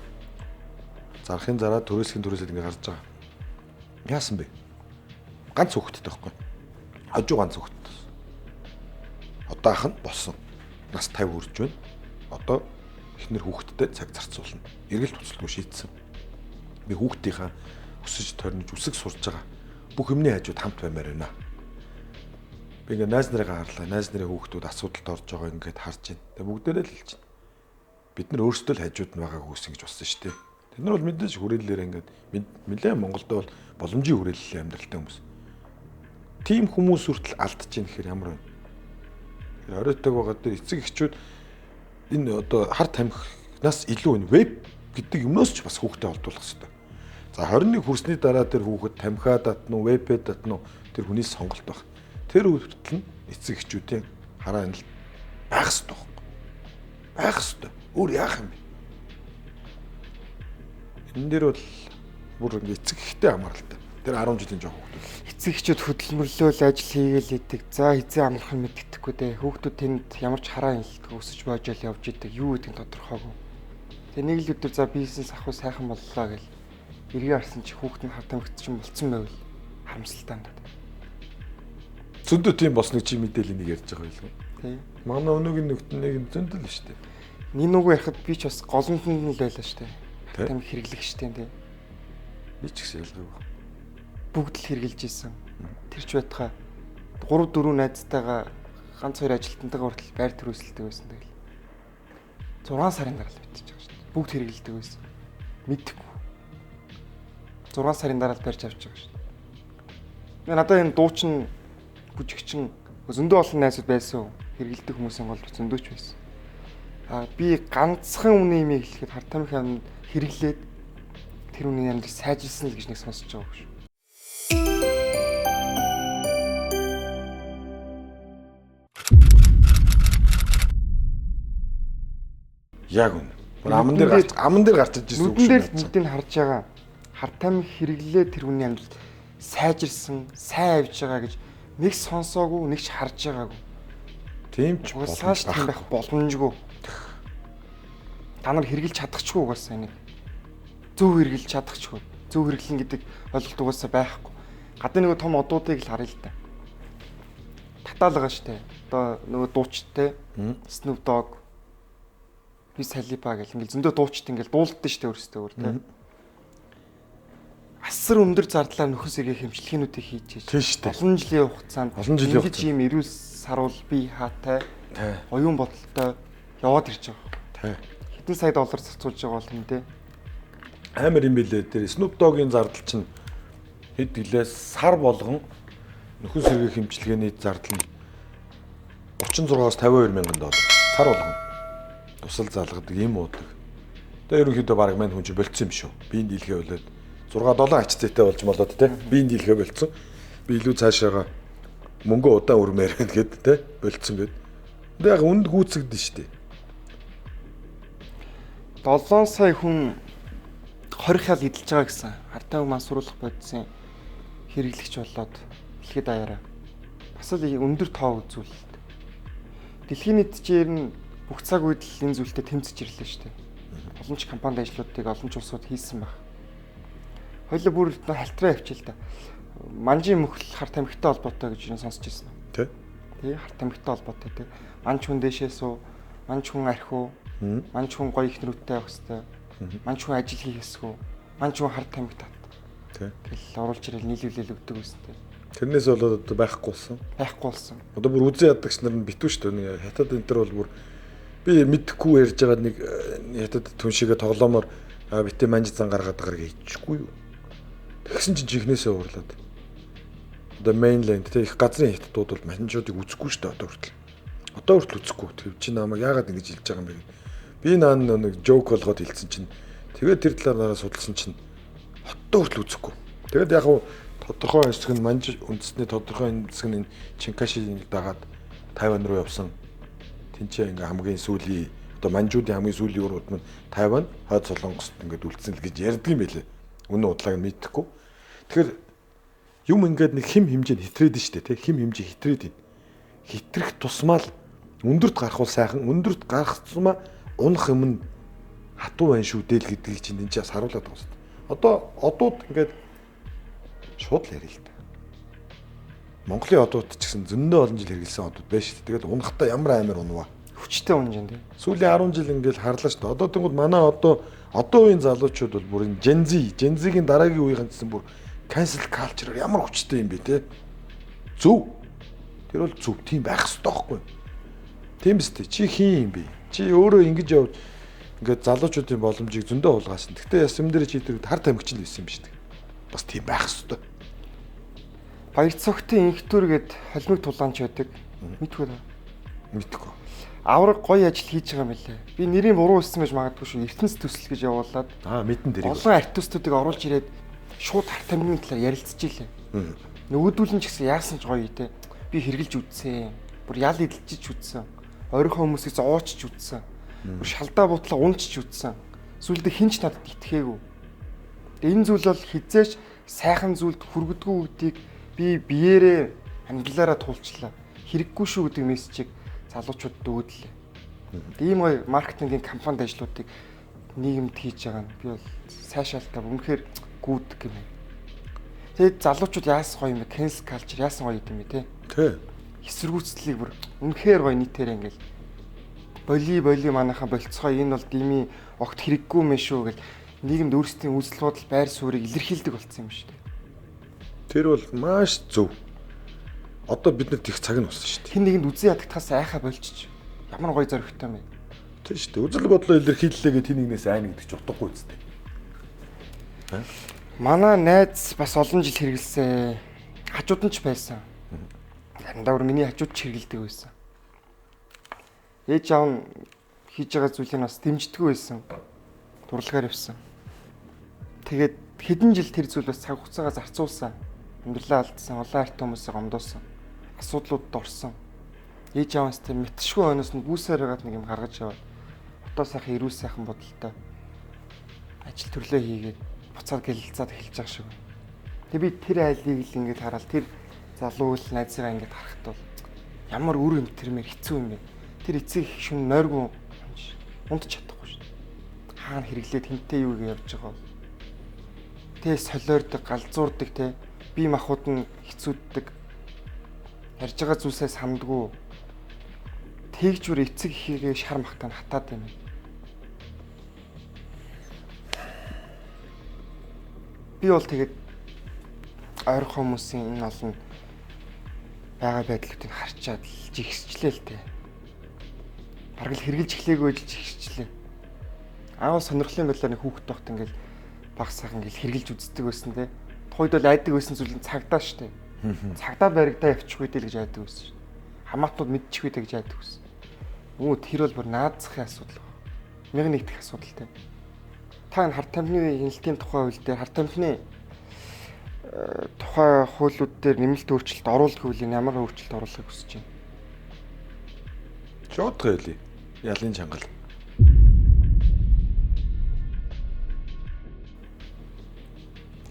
S1: Зарахын зараа төрөөсхийн төрөөсөд ингэ гарч байгаа. Яасан бэ? Ганц хүүхэдтэй байхгүй. Хажуу ганц хүүхэдтэй. Одоо ах нь болсон. Нас 50 хүрч байна. Одоо эхнэр хүүхэдтэй цаг зарцуулна. Эргэл туцалгүй шийдсэн. Би хүүхдийнхаа өсөж тойрнож үсэг сурж байгаа. Бүх юмний хажууд хамт баймаар байна. Би ингээ найз нарыгаа харлаа. Найз нарын хүүхдүүд асуудалд орж байгаа ингээд харж байна. Тэгээ бүгдээрээ л хэлж байна. Бид нар өөрсдөө л хажууд нь байгаа хүүс ингэж болсон шүү дээ. Тэд нар бол мэдээж хүрээлэлээр ингээд нэлээд Монголд бол боломжийн хүрээлэл амьдралтай хүмүүс. Тим хүмүүс хүртэл алдаж ийн гэхээр ямар вэ? Оройтойг байгаа дээр эцэг эхчүүд энэ одоо хар тамхинаас илүү энэ веб гэдэг юмнаас ч бас хүүхдэд олдуулах хэрэгтэй. За 21 хүрсний дараа тэр хүүхэд тамхиа татна уу, веб татна уу тэр хүний сонголт баг. Тэр хүртэл нь эцэг эхчүүдийн хараа хяналт байх хэрэгтэй байхгүй. Байх хэрэгтэй. Өөр яах юм бэ? Энэ дээр бол бүр ингэ эцэг эхтэй хамааралтай. Тэр 10 жилийн жоох хүүхдүүд.
S2: Эцэг эхчүүд хөдөлмөрлөөл ажил хийгээл идэг. За хизээ амлах нь мэддэхгүй дээ. Хүүхдүүд тэнд ямар ч хараа хяналтгүй өсөж боожол явж идэг. Юу гэдгийг тодорхойгүй. Тэгээ нэг л өдөр за бизнес авах сайхан боллоо гэл эргээ харсан чи хүүхэд нь хар тамхит чинь болцсон байвал харамсалтай надад.
S1: Зөндөө тийм босныг чи мэдээлэл нэг ярьж байгаа байлгүй.
S2: Тий.
S1: Манай өнөөгийн нөхдөнийг зөндөл л шүү дээ.
S2: Нин үгүй яхад би ч бас голомтонд нь л байлаа шүү дээ.
S1: Тий.
S2: Тамхи хэрэглэх штеп тий.
S1: Би ч гэсэн ялгаагүй.
S2: Бүгд л хэрэгжилж исэн. Тэр ч байтугай 3 4 найзтайгаа ганц хоёр ажилтнтайгаа хүртэл байр төрөөсөлтэй байсан тэгэл. 6 сарын дараа л мэдчихэж байгаа шүү дээ. Бүгд хэрэгжилдэг байсан. Мэдхгүй. 6 сарын дараа л барьж авч байгаа шүү дээ. Надад энэ дуучин бүжигчин зөндөө олон найзууд байсан. Хэрэгжилдэг хүмүүсийн гол зөндөөч байсан. Би ганцхан үний юм хэлэхэд хар тамхи хэрэглээд тэр үний амьдрал сайжирсан л гэж нэг сонсож байгаа шүү.
S1: Яг үнэ. Аман дээр гарч ижсэн үг шүү.
S2: Нүдэн дээр бүгдийг харж байгаа. Хар тамхи хэрэглээ тэр хүний амьдрал сайжирсан, сайн авж байгаа гэж нэг сонсоогүй, нэг ч харж байгаагүй.
S1: Тийм ч
S2: угаасаач тийм байх боломжгүй. Та нар хэрэгжилж чадахчгүй угаасаа энийг. Зөв хэрэгжилж чадахчгүй. Зөв хэрэглэн гэдэг ойлголт угаасаа байхгүй. Гадны нөгөө том одуудыг л харъя л та. Татаалгаа штэ. Одоо нөгөө дуучтай Snoop Dogg Wiz Khalifa гэл ингээл зөндөө дуучт ингээл дуулдсан штэ өөрсдөө өөр тэ. Асар өндөр зардлаар нөхөн сэргийн хэмжлэхийнүүдийг хийж
S1: штэ.
S2: Олон жилийн хугацаанд ингэж ийм эрүүл саруул би хаатай оюун бодолтой яваад ирж байгаа. Хэдэн сая доллар зарцуулж байгаа бол юм те.
S1: Амар юм билээ. Тэр Snoop Dogg-ийн зардал чинь хэд гэлээ сар болгон нөхөн сэргийн хэмжлэгээний зардал нь 36-аас 52 мянган доллар сар болгон тусал залгадаг юм уудаг. Тэгээ ерөнхийдөө баг мань хүн чи болцсон юм шүү. Биеийн дийлхэ болоод 6-7 ачцээтэй болж молоод те. Биеийн дийлхэ болцсон. Би илүү цаашаага мөнгө удаан өрмээр байна гэд те болцсон гэд. Тэгээ яг үнд гүйцэгдэн штэ.
S2: 7 сая хүн 20 хял эдэлж байгаа гэсэн. Хартаа мансруулах бодисын хэрэглэгч болоод дэлхийд даяараа бас л өндөр тоо үзүүлэлт. Дэлхийн нийтчээр нь бүх цаг үед л энэ зүйлтэй тэмцэж ирлээ шүү дээ. Олон ч компанид ажлуудыг олон ч улсууд хийсэн баг. Хоёлоо бүр халтраа явчихъя л да. Манжийн мөхөл харт амигтай холбоотой гэж юу сонсч ирсэн.
S1: Тэ?
S2: Тий, харт амигтай холбоотой тий. Манж хүн дэшээ суу, манж хүн архив, манж хүн гоё их нэрүүтэй байх хэвээр. Манж хүн ажил хийх хэсгүү, манж хүн харт амиг тат.
S1: Тэ.
S2: Тэгэл оруулж ирэл нийлүүлэл өгдөг байсан тий.
S1: Тэрнээс болоод одоо байхгүй болсон.
S2: Байхгүй болсон.
S1: Одоо бүр үзэн ядагч нар нь битүү шүү дээ. Нэг хятад энэ төр бол бүр би мэдэхгүй ярьж байгаа нэг хятад түн шигээ тоглоомоор битээ манж зан гаргаад байгаа хийчихгүй юу. Тэгсэн чинь чихнээсээ уурлаад. Одоо mainland тэ их газрын хятадууд бол манжуудыг үзэхгүй шүү дээ одоо хүртэл. Одоо хүртэл үзэхгүй. Тэг чи намайг яагаад ингэж хэлж байгаа юм бэ? Би наан нэг joke болгоод хэлсэн чинь тэгээд тэр талаар нараа судалсан чинь одоо хүртэл үзэхгүй. Тэгээд яг хуу тодорхой хэсэг нь манж үндэсний тодорхой хэсэг нь Чинкашиг дагаад Тайван руу явсан. Тинчээ ингээ хамгийн сүүлийн одоо манжуудын хамгийн сүүлийн урууд нь Тайван, Хойд Солонгост ингээд үлдсэн л гэж ярьдаг юм байлээ. Үнэн удааг нь мэдэхгүй. Тэгэхээр юм ингээд нэг хим хэмжээнд хитрээд нь штэ тий хим хэмжээ хитрээд байна. Хитрэх тусмаа л өндөрт гарах бол сайхан, өндөрт гарах тусмаа унах юм нь хатуу байна шүү дээ л гэдгийг чинь энэ чаас харуулдаг байна. Одоо одууд ингээд шууд л ярил л та. Монголын одууд ч гэсэн зөндөө олон жил хэрэгэлсэн одууд байна шүү дээ. Тэгээд унахтаа ямар амар унваа.
S2: Хүчтэй унжин тий.
S1: Сүүлийн 10 жил ингээд харлаа шүү дээ. Одоо тэнгууд манай одоо үеийн залуучууд бол бүр энэ Gen Z-ийн дараагийн үеийн гэсэн бүр cancel culture ямар хүчтэй юм бэ те. Зөв. Тэр бол зөв. Тийм байх хэрэгтэй байхгүй. Тийм биз дээ. Чи хин юм бэ? Чи өөрөө ингэж явж ингээд залуучуудын боломжийг зөндөө хулгаасан. Гэхдээ яс юм дээр чи тэр харт амигч л байсан юм шүү дээ. Бас тийм байх хэрэгтэй.
S2: Баяр цогтын инхтүр гээд холимог тулаанч байдаг. Мэдгүй нэ.
S1: Мэдхгүй.
S2: Авраг гоё ажил хийж байгаа юм лээ. Би нэрийн буруу хэлсэн байж магадгүй шүү. Эрдэнэс төсөл гэж явуулаад
S1: Мэдэн дэрийг.
S2: олон артистуудыг оруулж ирээд шууд харт амигны талаар ярилцчихжээ. Нөгөөдүүлэн ч гэсэн яасан ч гоё те. Би хэрглэж үдсэн. Бүр ял идэлжиж үдсэн. Оройн хүмүүсийг зоочж үдсэн. Бүр шалдаа бутлаа унчж үдсэн. Сүлдө хинч надад итгэхээгүй. Энэ зүйл бол хизээш сайхан зүйлд хүргдэггүй гэдгийг би биеэрээ амьдралаараа туулчлаа. Хэрэггүй шүү гэдэг мессежийг залуучуудад өгдлээ. Ийм гоё маркетингийн компанид ажлуудыг нийгэмд хийж байгаа нь би бол сайшаалтаа үнэхээр гүйдэг юм. Тэгээд залуучууд яасан гоё юм бэ? Cancel culture яасан гоё юм бэ те?
S1: Тэ.
S2: Эсэргүүцлийг бүр үнэхээр гоё нийтээр ингээл боли манайхан болцгоо энэ бол дими огт хэрэггүй мэн шүү гэл нийгэмд өөрсдийн үзэл бодол байр суурийг илэрхийлдэг болсон юм шүү дээ.
S1: Тэр бол маш зөв. Одоо бид нар тех цаг нь болсон шүү дээ.
S2: Хин нэгэнд үзэн ядагтахаас айхаа болчих. Ямар гоё зоригтой юм бэ?
S1: Тийм шүү дээ. Үзэл бодлоо илэрхийллээ гэж тэн нэгнээс айна гэдэг ч утгагүй үстэй.
S2: Манай найз бас олон жил хэрэгэлсэн. Хажууд нь ч байсан. Дандаа бүр миний хажууд ч хэрэгэлдэг байсан. Ээж аав нь хийж байгаа зүйлийг бас дэмждэггүй байсан. Дурлагаар явсан. Тэгээд хэдэн жил тэр зүйл бас цаг хугацаагаа зарцуулсан. Амьдралаа алдсан, улаан арт хүмүүсийг гомдоосон. Асуудлуудад орсон. Ээж ааваас тэр мэтшгүй хойноос нь гүйсээр хагаад нэг юм гаргаж яваад отоо сайхан эрүүл сайхан бодолтой ажил төрлөө хийгээд буцаад гэлэлцаад эхэлж байгаа шиг. Тэг би тэр айлыг л ингэж хараад тэр залуу л найзгаа ингэж харахад бол ямар үр эмтэрмээр хэцүү юм бэ. Тэр эцэг их шүн нойргүй унтж чадахгүй шүү дээ. Хаана хэрэглээд хинтээ юу гэж явж байгаа вэ? Тэ солиордог, галзуурдаг те бие махбод нь хэцүүддэг. Ярьж байгаа зүйлсээ сандгүй. Тэгж үр эцэг ихийгээ шар махтаа хатаад байна. Би бол тэгээд ойрхон хүмүүсийн энэ олон байгаа байдлуудыг харчаад жигсчлээ л дээ. Бараг л хэрглэж эхлэегүй л жигсчлээ. Аав сонирхлын байдлаар нэг хүүхэд тогт ингээл баг сайхан ингээл хэрглэж үздэг байсан те. Тухайд бол айдаг байсан зүйл нь цагдаа штэ. Цагдаа баригдаа явчих үедээ л гэж айдаг байсан штэ. Хамаатнууд мэдчих үедээ гэж айдаг байсан. Өө тэр бол бүр наазахын асуудал. Мянга нэгдэх асуудал те. Та энэ харт тамхины хяналтын тухай хууль дээр харт тамхины тухай хуулиуд дээр нэмэлт өөрчлөлт оруулах хуулийн ямар өөрчлөлт оруулахыг хүсэж байна?
S1: Шууд гэлээ. Ялын чангал.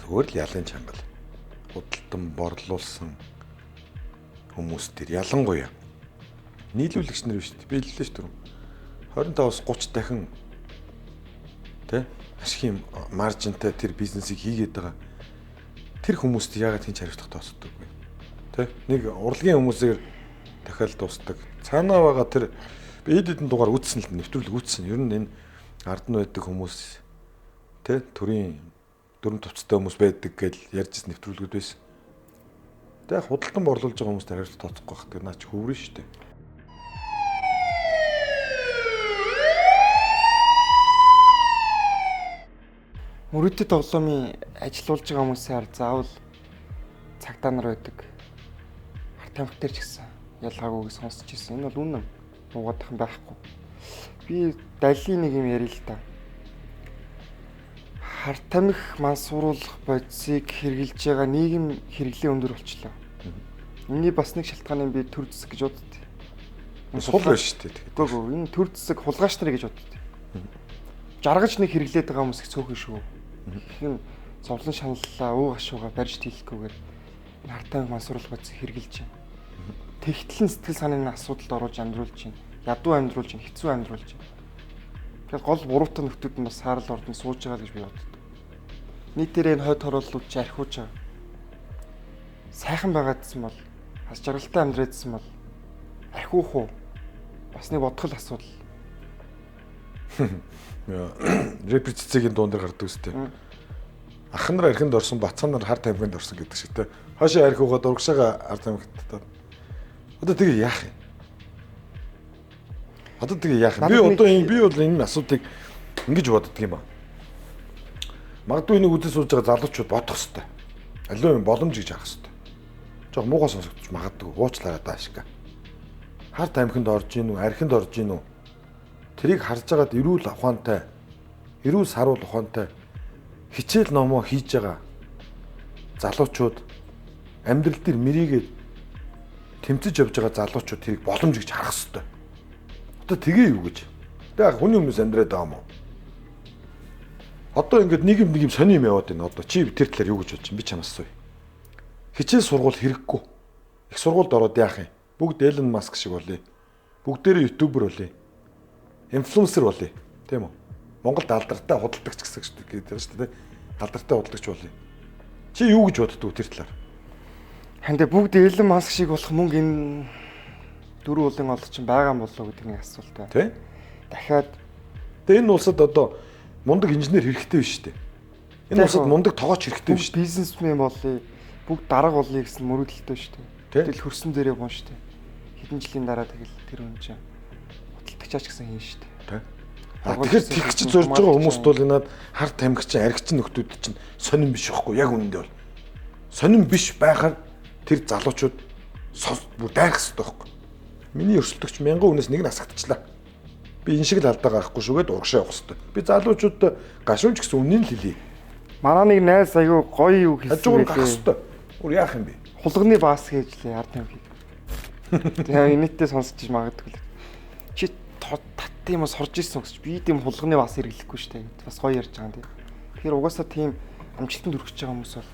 S1: Зүгээр л ялын чангал. Худалдан борлуулсан хүмүүс төр ялангуяа нийлүүлэгч нар биш би хэллээ шүү дээ. 25-аас 30 дахин тэ ашиг юм маржинтай тэр бизнесийг хийгээд байгаа тэр хүмүүст яагаад тийм хариуцлага тооцдоггүй. Тэ? Нэг урлагийн хүмүүсээр дахиад дуустдаг. Цаанаа байгаа тэр би хэд хэдэн дугаар үзсэн л нэвтрүүлэг үзсэн. Ер нь энэ ард нь байдаг хүмүүс тэ төрийн дөрөв төвцтэй хүмүүс байдаг гэж ярьж нэвтрүүлгүүд байсан. Тэг худалдан борлуулж байгаа хүмүүст хариуцлага тооцохгүй байх гэдэг наа чи хөврөн шүү дээ.
S2: Мөрөдөд тоглоомын ажиллаулж байгаа хүмүүсийн хар заавал цагдаа нар байдаг. Ард тамхи дээр ч гэсэн ялгаагүйг сонсч ирсэн. Энэ бол үнэн. Нугаадах юм байхгүй. Би далийн нэг юм ярил л да. Ард тамхи мансууруулах бодисыг хэрэгжилж байгаа нийгэм хэрэглээ өндөр болчихлоо. Энийний бас нэг шалтгаан нь би төр зэсэг гэж боддтой.
S1: Сул байна шүү дээ.
S2: Үгүй энэ төр зэсэг хулгайч нар гэж боддтой. Жаргаж нэг хэрэглээд байгаа хүмүүс их цөөхөн шүү. Ихэнх нь зовлон шаналлаа, өө гашууга барьж дийлэхгүйгээр ард тамхи мансууруулах бодисыг хэрэгжилж байна. Тэгтлэн сэтгэл санааны асуудалд оруулж амьдруулж байна. Ядуу амьдруулж байна, хэцүү амьдруулж байна. Тэгэхээр гол буруутай нөхдүүд нь бас саарал ордонд сууж байгаа гэж би боддог. Нийтээрээ энэ хойд хорооллууд ч архиуж байгаа. Сайхан байгаадсан бол, хас жаргалтай амьдраадсан бол архиух уу? Бас нэг бодгол асуудал.
S1: Рэпер цэцгийн дуун дээр гардаг үстэй. Ах нар архинд орсон, бацхан нар хар тамхинд орсон гэдэг шиг те. Хашаа архиугаад урагшаага хар тамхид татаад. Одоо тэгээ яах юм? Одоо тэгээ яах юм? Би бол энэ асуудыг ингэж боддог юм ба. Магадгүй нэг үдээс сууж байгаа залуучууд бодох хэвээр. Аливаа юм боломж гэж харах хэвээр. Жог муугаас сонсогдож магадгүй уучлаарай даашка. Хар тамхинд орж ийн үү, архинд орж ийн үү? Тэрийг харж байгаад эрүүл ухаантай, эрүүл саруул ухаантай хичээл номоо хийж байгаа залуучууд амьдрал дээр мэрийгээд тэмцэж явж байгаа залуучууд тэрийг боломж гэж харах хэвээр. Одоо тгээ юу гэж? Тэгээ хүний хүмүүс амьдраад байгаа юм уу? Одоо ингээд нэг юм сони юм яваад байна. Одоо чи тэр талаар юу гэж бодож байна? Би чамаас асууя. Хичээл сургууль хэрэггүй. Их сургуульд ороод яах юм? Бүгд Элон Маск шиг болъё. Бүгдээрээ ютубер болъё. Инфлюенсер болъё. Тийм үү? Монголд алдартай худалдагч гэсэн гэдэг шүү дээ. Алдартай худалдагч болъё. Чи юу гэж боддог тэр талаар?
S2: Хандаа бүгд Элон Маск шиг болох мөнгө энэ дөрвөн уулын олд чинь байгаа юм болоо гэдэг нэг асуулт байна.
S1: Тэ?
S2: Дахиад
S1: тэгээ энэ улсад одоо мундаг инженер хэрэгтэй биш үү? Энэ улсад мундаг тоогооч хэрэгтэй биш үү?
S2: Бизнесмен болъё. Бүгд дарга болъё гэсэн мөрөдөлтөө шүү дээ. Тэгэл хөрсөн дээрээ гон шүү дээ. Хэдэн жилийн дараа тэгэл тэр хүн чинь худалдагчаач гэсэн хийн шүү дээ.
S1: Тэгэхээр тэгч зорж байгаа хүмүүст бол энэд хар тамхич аригч нөхдүүд чинь сонирн биш байхгүй яг үнэндээ бол сонирн биш байхаар тэр залуучууд бүр дайрах хэрэгтэй байхгүй. Миний өрсөлдөгч 1000 хүнээс нэг нь асагдчихлаа. Би энэ шиг л алдаа гарахгүй шүүгээд урагшаа явах хэрэгтэй. Би залуучуудад гашуунч гэсэн үннийг л хэлье.
S2: Манай нэг найз аягүй гоё юу хэлсэн
S1: хажуугаар гарах хэрэгтэй. Өөр яах юм бэ?
S2: Хулганы баас гэж лээ ард тамхи. Тэгээ инээдтэй сонсож магадгүй л. Чи таттай юм сорж ирсэн гэж би тийм хулганы баас хэрэглэхгүй шүү дээ. Бас гоё ярьж байгаа юм тийм. Тэгэхээр угаасаа тийм амжилтанд хүрэх гэж байгаа хүмүүс бол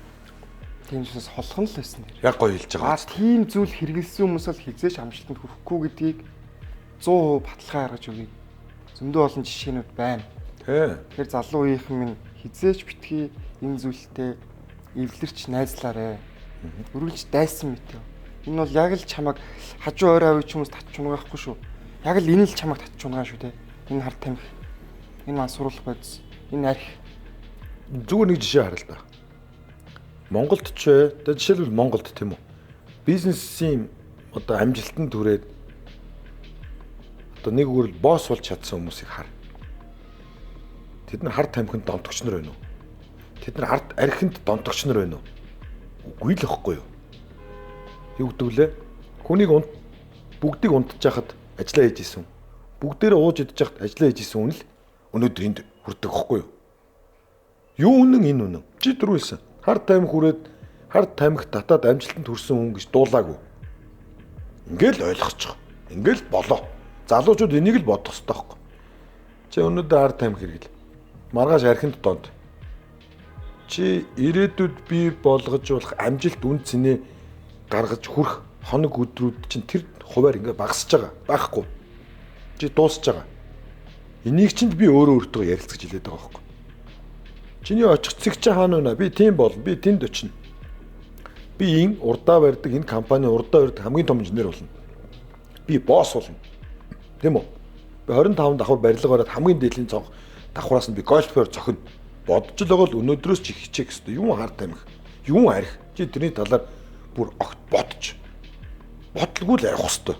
S2: тийм зүйлс холхон л байсан нэр.
S1: Яг гоё хэлж байгаа.
S2: Тийм зүйл хэрэгэлсэн хүмүүс бол хизээч амжилтанд хүрэхгүй гэдгийг 100% баталгаа гаргаж өгье. Зөндөө олон жишээнүүд байна.
S1: Тэ.
S2: Тэгэхээр залуу үеийнхэн минь хизээч битгий энэ зүйлтэй эвлэрч найзлаарэ. Өргөлж дайсан мэт. Энэ бол яг л чамайг хажуу ойр авч хүмүүс татч унгаахгүй шүү. Яг л энэ л чамайг татч унгаа шүү те. Энэ хар тамхи. Энэ мансууруулах бодис. Энэ арх.
S1: Зүгээр нэг жишээ харъя л да. Монголд ч тэгээ жишээлбэл Монголд тийм үү. Бизнесийн одоо амжилтанд хүрээд одоо нэг үгээр босс болж чадсан хүмүүсийг хар. Тэд нар хар тамхинд донтогч нар байна уу? Тэд нар ард архинд донтогч нар байна уу? Үгүй л واخгүй юу? Юу гэдэг лээ? Хүнийг бүгдийг унтж яхад ажиллаа хийж исэн. Бүгдээрээ ууж идэж яхад ажиллаа хийж исэн хүн л өнөөдөр энд хүрдэг واخгүй юу? Юу үнэн энэ үнэн? Чи дөрвөлсэн. Хар тамхи хүрээд хар тамхи татаад амжилтанд хүрсэн хүн гэж дуулаагүй. Ингээл ойлгочих. Ингээл болоо. Залуучууд энийг л бодох хэрэгтэй байхгүй. Чи өнөөдөр хар тамхи хэрэгэл. Маргааш архинд донд. Чи ирээдүйд бий болгож болох амжилт үн цэнэ гаргаж хүрэх хоног өдрүүд чинь тэр хуваар ингээ багасж байгаа. Байхгүй. Чи дуусж байгаа. Энийг чинь би өөрөө өөртөө ярилцаж хэлээд байгаа байхгүй. Чиний очих цэг чи хаана вэ? Би тийм бол би тэнд очино. Би энэ урдаа барьдаг энэ компани урдаа барьдаг хамгийн том инженер болно. Би босс болно. Тийм үү? Би 25 давхар барилга бариад хамгийн дээдлийн цонх давхраас нь би гольфээр зохино. Бодож л байгаа л өнөөдрөөс ч их хичээх хэрэгтэй. Юу хар тамхи, юу арих. Чи тэрний талаар бүр огт бодож. Бодлгүй л арих хэрэгтэй.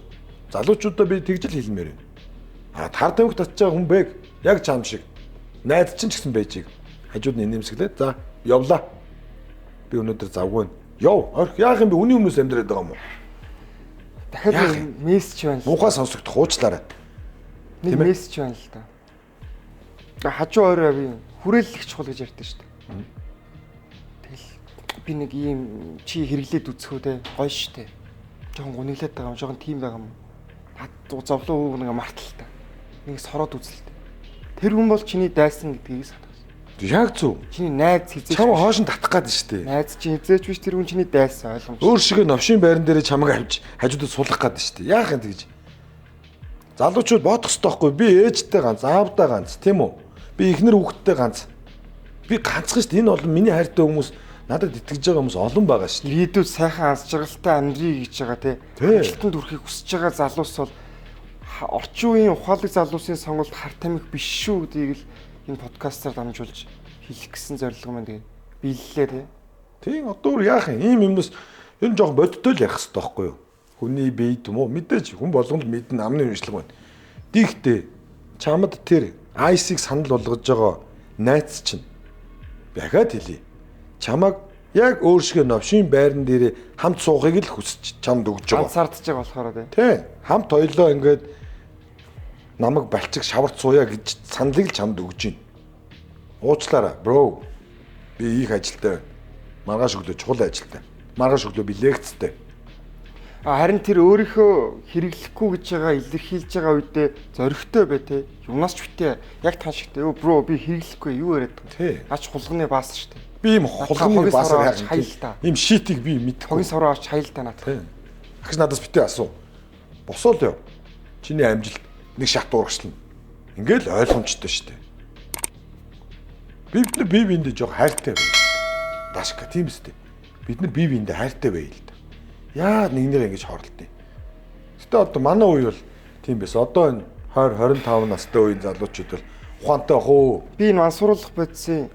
S1: Залуучуудаа би тэгж л хэлмээр байна. Хар тамхи татж байгаа хүн бэг яг чам шиг. Найз чинь ч гэсэн байжийг. Хажууд нь нэмсгэлээ. За, явлаа. Би өнөөдөр завгүй. Яв. Орх яах юм бэ? Үний өмнөөс амьдраад байгаа юм уу?
S2: Дахиад мессеж байна.
S1: Муухай сонсогдох уучлаарай.
S2: Нэг мессеж байна л да. Хажуу орой би хүрээлэх чухал гэж ярьдэн шүү дээ. Тэгэл би нэг ийм чи хэрэглээд үзэхүү те гоё шүү дээ. Жохон гуниглаад байгаа юм, жохон тийм байгаа юм. Зовлон үг нэг мартал та. Нэг сороод үзэлтэй. Тэр хүн бол чиний дайсан гэдгийг санах.
S1: Яг зөв.
S2: Чиний найз хизээч.
S1: Чам хоошин татах гээд шүү дээ.
S2: Найз чи хизээч биш тэр хүн чиний дайсан ойлгомжтой.
S1: Өөр шиг новшийн байран дээр чамайг авч хажуудад суулгах гээд шүү дээ. Яах юм тэгж. Залуучууд бодох ёстой байхгүй. Би ээжтэй ганц, аавдаа ганц, тийм үү? Би эхнэр хүүхэдтэй ганц. Би ганцхан шүү дээ. Энэ бол миний хайртай хүмүүс, надад итгэж байгаа хүмүүс олон байгаа шүү дээ.
S2: Ирээдүйд сайхан аз жаргалтай амьдрий гэж байгаа те. Амжилтанд хүрэхийг хүсэж байгаа залуус бол орчин үеийн ухаалаг залуусын сонголт хар тамхи биш шүү гэдгийг л энэ подкастаар дамжуулж хэлэх гэсэн зорилго маань тэгээ биеллээ те.
S1: Тийм одоо яах юм? Ийм юмнаас ер нь жоохон бодтой л ярих хэрэгтэй байхгүй юу? Хүний бие юм уу? Мэдээж хүн болгонд мэднэ амны үншлэг байна. Дийхтэй чамд тэр айсыг санал болгож байгаа найз чинь дахиад хэлье. Чамаг яг өөр шиг новшийн байран дээр хамт суухыг л хүсэж чамд өгж байгаа.
S2: Ганцаардж байгаа болохоор
S1: тий. Хамт хоёлоо ингээд намайг балчиг шаварт сууя гэж саналыг л чамд өгж байна. Уучлаарай, бро. Би их ажилтай байна. Маргааш өглөө чухал ажилтай. Маргааш өглөө би лекцтэй.
S2: Харин тэр өөрийнхөө хэрэглэхгүй гэж байгаа илэрхийлж байгаа үедээ зоригтой бай те. Юунаас ч битээ яг тань шигтэй. Өө бро би хэрэглэхгүй юу яриад байгаа.
S1: Тий.
S2: Ач хулганы баас шүү дээ.
S1: Би ийм хулганы баасаар
S2: хайлтаа.
S1: Ийм шитийг би мэдхгүй.
S2: Хогийн савраа авч хайлтаа надад.
S1: Тий. Ахиж надаас битээ асуу. Босоол яв. Чиний амжилт нэг шат урагшлна. Ингээл ойлгомжтой шүү дээ. Бид нар бие биендээ жоо хайртай бай. Дашка тийм үстэй. Бид нар бие биендээ хайртай бай л да. Яа нэгнийгээ ингэж хорлдیں۔ Гэтэ одоо манай үе бол тийм байсан. Одоо энэ 20 25 настай үеийн залуучууд бол ухаантай хөө.
S2: Би энэ мансууруулах бодисын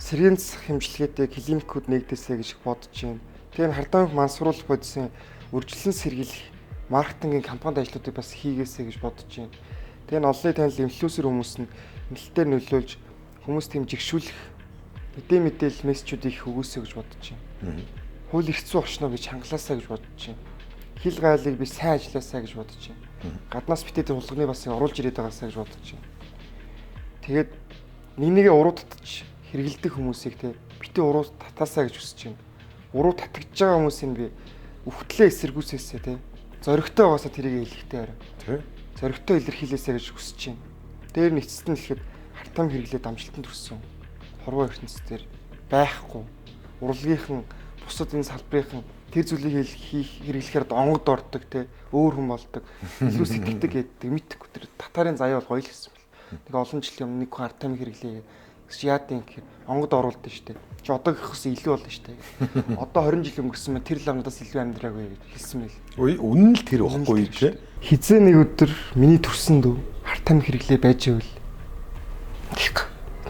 S2: сэргийн засах хэмжлэгээтэй клиникүүд нэгдээсэ гэж бодож байна. Тэгээ хардамх мансууруулах бодисын үржилсэн сэргийлэх маркетингийн компанид ажлуудыг бас хийгээсэ гэж бодож байна. Тэгээ олонний танил инфлюенсер хүмүүс нь нэлтээр нөлөөлж хүмүүс тийм жигшүүлэх мэдээлэл мессежүүдийг их өгөөсэй гэж бодож байна. Хууль эрх зүйн орчноо гэж хангалаасаа гэж бодож байна. Хил гайлыг би сайн ажилласаа гэж бодож байна. Гаднаас битээ тэр хулганы басыг оруулж ирээд байгаасаа гэж бодож байна. Тэгээд нэгнийгээ уруу татчих хэрэгэлдэг хүмүүсийг те битээ уруу татаасаа гэж хүсэж байна. Уруу татгаж байгаа хүмүүсийг би өвхтлээ эсэргүүцээсээ те зоригтой байгаасаа тэрийг хэлэхтэй арай.
S1: Тэ.
S2: Зоригтой илэрхийлээсэй гэж хүсэж байна. Дээр нь эцэст нь хэлэхэд хартам хэрэглээд амжилтанд хүрсэн. Хорвоо ертөнцийн байхгүй. Урлагийнхан бусад энэ салбарынхан тэр зүйлийг хэрэглэхээр онгод ордог те өөр хүн болдог. Илүү сэтгэдэг гэдэг мэдхгүй тэр татарын заяа бол гоё л гэсэн бэл. Нэг олон жилийн өмнө нэг хүн хартам хэрэглээ гэж яадын гэхээр онгод оруулдаг штэ. Чи одоо гэхээс илүү болно штэ. Одоо 20 жил өнгөрсөн мө тэр ламнаас илүү амьдраагүй гэж хэлсэн мэл.
S1: Үй үнэн л тэр байхгүй те.
S2: Хизээ нэг өдөр миний төрсөн дүү хартам хэрэглээ байж ивэл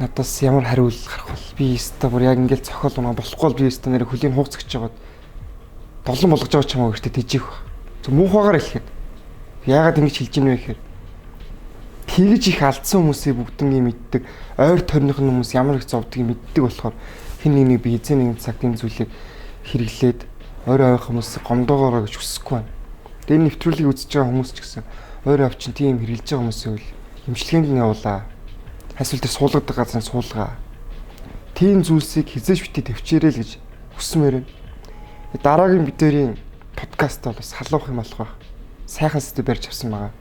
S2: надаас ямар хариул гарах бол би өстө бүр яг ингээл цохол унаа болохгүй бол би өстө нэр хөлийн хууцгаж жагаад долон болгож байгаа ч юм уу гэртээ тэжих ба. Зөв муухагаар хэлэхэд яагаад ингэж хэлж ийнэ вэ гэхээр тэгж их алдсан хүмүүсийг бүгднийг мэддэг ойр тойрных нь хүмүүс ямар их зовдгийг мэддэг болохоор хэн нэг би эзэн нэгэн цагт энэ зүйлийг хэрэглээд ойр ойрхон хүмүүсийг гомдоогоороо гэж хүсэхгүй байна. Тэгээ нэвтрүүлгийг үзэж байгаа хүмүүс ч гэсэн ойр авчин тийм хэрэглэж байгаа хүмүүсийг үл эмчилгээнд нь явуулаа. Эсвэл тэр суулгадаг газрын суулгаа. Тийм зүйлсийг хизээж битээ төвчээрэй л гэж хүсмээр байна. Дараагийн бидэрийн подкаст бол бас халуух юм болох байх. Сайхан сэдв барьж авсан байгаа.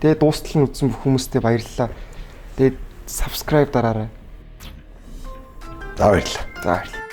S2: Тэгээ дуустал нь үзсэн бүх хүмүүстээ баярлалаа. Тэгээ subscribe дараарай.
S1: За баярлалаа.
S2: За баярлалаа.